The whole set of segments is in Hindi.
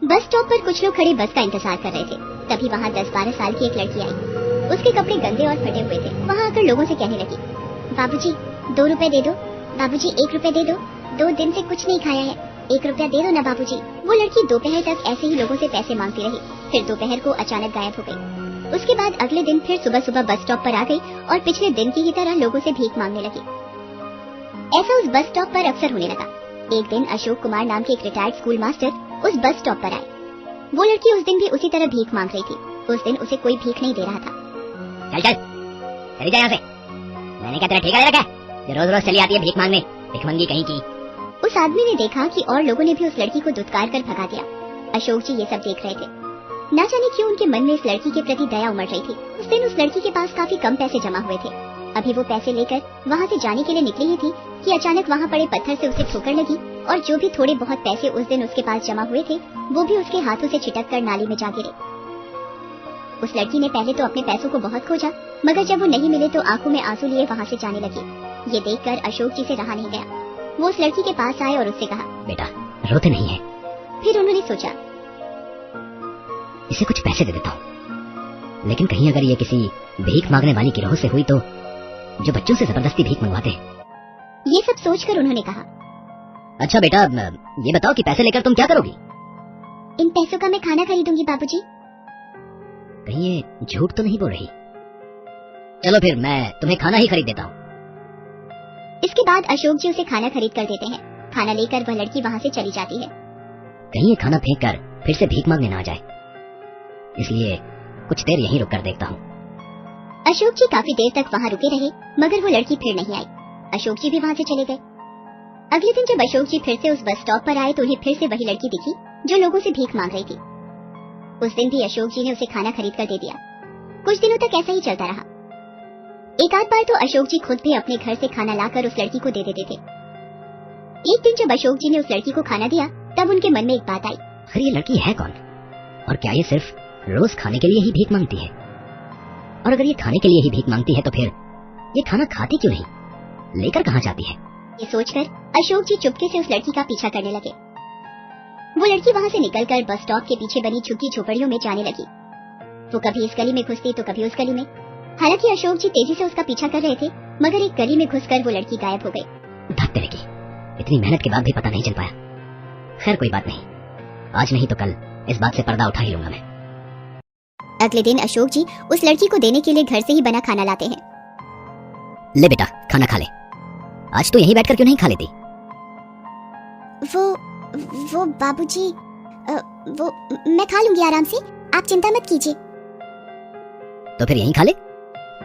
बस स्टॉप पर कुछ लोग खड़े बस का इंतजार कर रहे थे। तभी वहाँ 10-12 साल की एक लड़की आई। उसके कपड़े गंदे और फटे हुए थे। वहाँ आकर लोगों से कहने लगी, बाबूजी 2 रुपए दे दो, बाबूजी 1 रुपए दे दो, 2 दिन से कुछ नहीं खाया है, 1 रुपया दे दो ना बाबूजी। वो लड़की दोपहर तक ऐसे ही लोगों से पैसे मांगती रही। फिर दोपहर को अचानक गायब हो गई। उसके बाद अगले दिन फिर सुबह सुबह बस स्टॉप पर आ गई और पिछले दिन की ही तरह लोगों से भीख मांगने लगी। ऐसा उस बस स्टॉप पर अक्सर होने लगा। एक दिन अशोक कुमार नाम के एक रिटायर्ड स्कूल मास्टर उस बस स्टॉप पर आए। वो लड़की उस दिन भी उसी तरह भीख मांग रही थी। उस दिन उसे कोई भीख नहीं दे रहा था। चल चल चली जा यहाँ से। मैंने क्या तेरा ठेका ले रखा है जो रोज रोज चली आती है भीख मांगने, भिखमंगी कहीं की। उस आदमी ने देखा कि और लोगों ने भी उस लड़की को दुत्कार कर भगा दिया। अशोक जी ये सब देख रहे थे। ना जाने क्यों उनके मन में इस लड़की के प्रति दया उमड़ रही थी। उस दिन उस लड़की के पास काफी कम पैसे जमा हुए थे। अभी वो पैसे लेकर वहाँ से जाने के लिए निकली ही थी कि अचानक वहाँ पड़े पत्थर से उसे ठोकर लगी और जो भी थोड़े बहुत पैसे उस दिन उसके पास जमा हुए थे वो भी उसके हाथों से छिटक कर नाली में जा गिरे। उस लड़की ने पहले तो अपने पैसों को बहुत खोजा, मगर जब वो नहीं मिले तो आंखों में आंसू लिए वहाँ से जाने लगी। ये देखकर अशोक जी से रहा नहीं गया। वो उस लड़की के पास आए और उससे कहा, बेटा रोते नहीं है। फिर उन्होंने सोचा, इसे कुछ पैसे दे देता हूँ, लेकिन कहीं अगर ये किसी भीख मांगने वाली गिरोह से हुई तो, जो बच्चों से जबरदस्ती भीख मंगवाते। ये सब सोचकर उन्होंने कहा, अच्छा बेटा ये बताओ कि पैसे लेकर तुम क्या करोगी? इन पैसों का मैं खाना खरीदूंगी बाबूजी। कहीं ये झूठ तो नहीं बोल रही? चलो फिर मैं तुम्हें खाना ही खरीद देता हूँ। इसके बाद अशोक जी उसे खाना खरीद कर देते हैं। खाना लेकर वह लड़की वहाँ से चली जाती है। कहीं ये खाना फेंक कर फिर से भीख मांगने ना आ जाए, इसलिए कुछ देर यहीं रुक कर देखता हूँ। अशोक जी काफी देर तक वहाँ रुके रहे, मगर वो लड़की फिर नहीं आई। अशोक जी भी वहाँ से चले गए। अगले दिन जब अशोक जी फिर से उस बस स्टॉप पर आए तो उन्हें फिर से वही लड़की दिखी जो लोगों से भीख मांग रही थी। उस दिन भी अशोक जी ने उसे खाना खरीद कर दे दिया। कुछ दिनों तक ऐसा ही चलता रहा। एक आध बार तो अशोक जी खुद भी अपने घर से खाना लाकर उस लड़की को दे देते थे। एक दिन जब अशोक जी ने उस लड़की को खाना दिया तब उनके मन में एक बात आई, अरे ये लड़की है कौन, और क्या ये सिर्फ रोज खाने के लिए ही भीख मांगती है? और अगर ये खाने के लिए ही भीख मांगती है तो फिर ये खाना खाती क्यों नहीं, लेकर कहाँ जाती है? ये सोचकर अशोक जी चुपके से उस लड़की का पीछा करने लगे। वो लड़की वहाँ से निकलकर बस स्टॉप के पीछे बनी झुग्गी झोपड़ियों में जाने लगी। वो कभी इस गली में घुसती तो कभी उस गली में। हालांकि अशोक जी तेजी से उसका पीछा कर रहे थे, मगर एक गली में घुसकर वो लड़की गायब हो गई। धत्ते लगी, इतनी मेहनत के बाद भी पता नहीं चल पाया। खैर कोई बात नहीं, आज नहीं तो कल इस बात से पर्दा उठा ही लूंगा मैं। अगले दिन अशोक जी उस लड़की को देने के लिए घर से ही बना खाना लाते हैं। ले बेटा खाना खा ले, आज तो यहीं बैठकर क्यों नहीं खा लेती? वो बाबूजी, वो मैं खा लूंगी आराम से, आप चिंता मत कीजिए। तो फिर यहीं खा ले।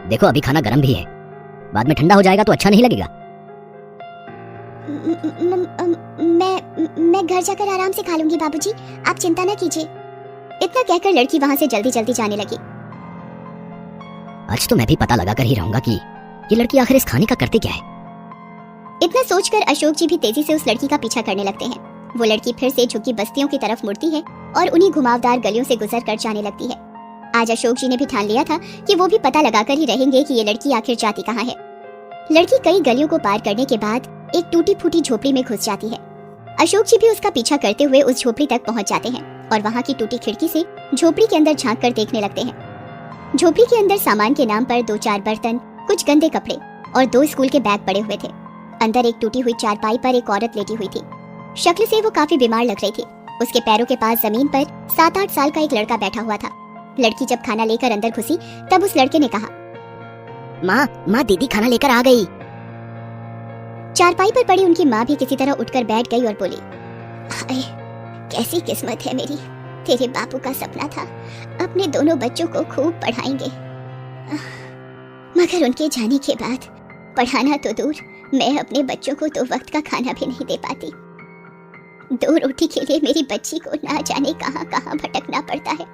देखो अभी खाना गर्म भी है, बाद में ठंडा हो जाएगा तो अच्छा नहीं लगेगा। मैं घर जाकर आराम से खा लूंगी बाबूजी, आप चिंता न कीजिए। इतना कहकर लड़की वहाँ से जल्दी जल्दी जाने लगी। आज तो मैं भी पता लगा कर ही रहूंगा कि ये लड़की आखिर इस खाने का करती क्या है। इतना सोचकर अशोक जी भी तेजी से उस लड़की का पीछा करने लगते हैं। वो लड़की फिर से झुग्गी बस्तियों की तरफ मुड़ती है और उन्हीं घुमावदार गलियों से गुजर कर जाने लगती है। आज अशोक जी ने भी ठान लिया था कि वो भी पता लगाकर ही रहेंगे कि ये लड़की आखिर जाती कहाँ है। लड़की कई गलियों को पार करने के बाद एक टूटी फूटी झोपड़ी में घुस जाती है। अशोक जी भी उसका पीछा करते हुए उस झोपड़ी तक पहुंच जाते हैं और वहाँ की टूटी खिड़की से झोपड़ी के अंदर झांक कर देखने लगते हैं। झोपड़ी के अंदर सामान के नाम पर 2-4 बर्तन, कुछ गंदे कपड़े और 2 स्कूल के बैग पड़े हुए थे। अंदर एक टूटी हुई चारपाई पर एक औरत लेटी हुई थी। शक्ल से वो काफी बीमार लग रही थी। उसके पैरों के पास जमीन पर 7-8 साल का एक लड़का बैठा हुआ था। लड़की जब खाना लेकर अंदर घुसी तब उस लड़के ने कहा, माँ दीदी खाना लेकर आ गई। चारपाई पर पड़ी उनकी माँ भी किसी तरह उठकर बैठ गई और बोली, हाय कैसी किस्मत है मेरी, तेरे बापू का सपना था अपने दोनों बच्चों को खूब पढ़ाएंगे, मगर उनके जाने के बाद पढ़ाना तो दूर, मैं अपने बच्चों को 2 वक्त का खाना भी नहीं दे पाती। 2 रोटी के लिए मेरी बच्ची को ना जाने कहां कहां भटकना पड़ता है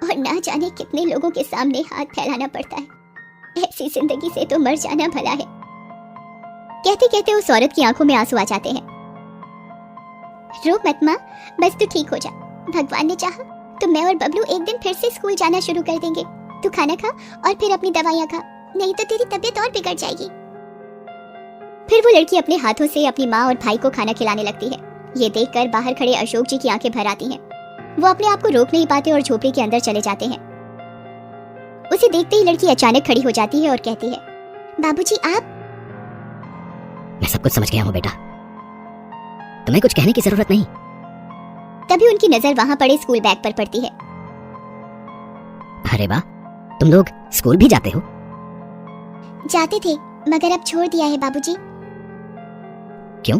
और ना जाने कितने लोगों के सामने हाथ फैलाना पड़ता है। ऐसी जिंदगी से तो मर जाना भला है। कहते कहते उस औरत की आंखों में आंसू आ जाते हैं। रो मत माँ, बस तू ठीक हो जा। भगवान ने चाहा तो मैं और बबलू एक दिन फिर से स्कूल जाना शुरू कर देंगे। तू खाना खा और फिर अपनी दवाइयाँ खा, नहीं तो तेरी तबीयत और बिगड़ जाएगी। फिर वो लड़की अपने हाथों से अपनी माँ और भाई को खाना खिलाने लगती है। ये देखकर बाहर खड़े अशोक जी की आंखें भर आती हैं। वो अपने आप को रोक नहीं पाते और झोपड़ी के अंदर चले जाते हैं। उसे देखते ही लड़की अचानक खड़ी हो जाती है और कहती है, बाबूजी आप। मैं सब कुछ समझ गया हूँ बेटा, तुम्हें कुछ कहने की जरूरत नहीं। तभी उनकी नजर वहां पड़े स्कूल बैग पर पड़ती है। अरे वाह, तुम लोग स्कूल भी जाते हो? जाते थे, मगर अब छोड़ दिया है बाबूजी। क्यों?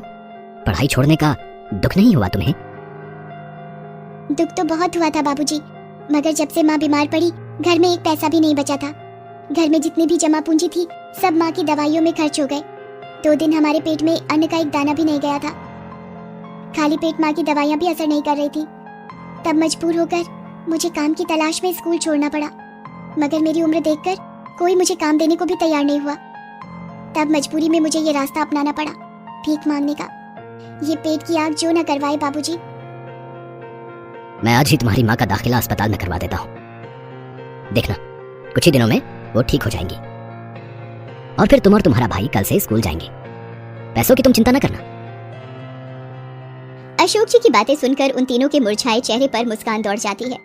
पढ़ाई छोड़ने का दुख नहीं हुआ तुम्हें? दुख तो बहुत हुआ था बाबूजी, मगर जब से माँ बीमार पड़ी घर में एक पैसा भी नहीं बचा था। घर में जितनी भी जमा पूंजी थी सब माँ की दवाइयों में खर्च हो गए। 2 दिन हमारे पेट में अन्न का एक दाना भी नहीं गया था। खाली पेट माँ की दवाइयाँ भी असर नहीं कर रही थी। तब मजबूर होकर मुझे काम की तलाश में स्कूल छोड़ना पड़ा, मगर मेरी उम्र देखकर कोई मुझे काम देने को भी तैयार नहीं हुआ। तब मजबूरी में मुझे ये रास्ता अपनाना पड़ा, भीख मांगने का। ये पेट की आग जो न करवाए बाबूजी। मैं आज ही तुम्हारी माँ का दाखिला अस्पताल में करवा देता हूँ। देखना, कुछ ही दिनों में वो ठीक हो जाएंगी और फिर तुम और तुम्हारा भाई कल से स्कूल जाएंगे। पैसों की तुम चिंता न करना। अशोक जी की बातें सुनकर उन तीनों के मुरझाए चेहरे पर मुस्कान दौड़ जाती है।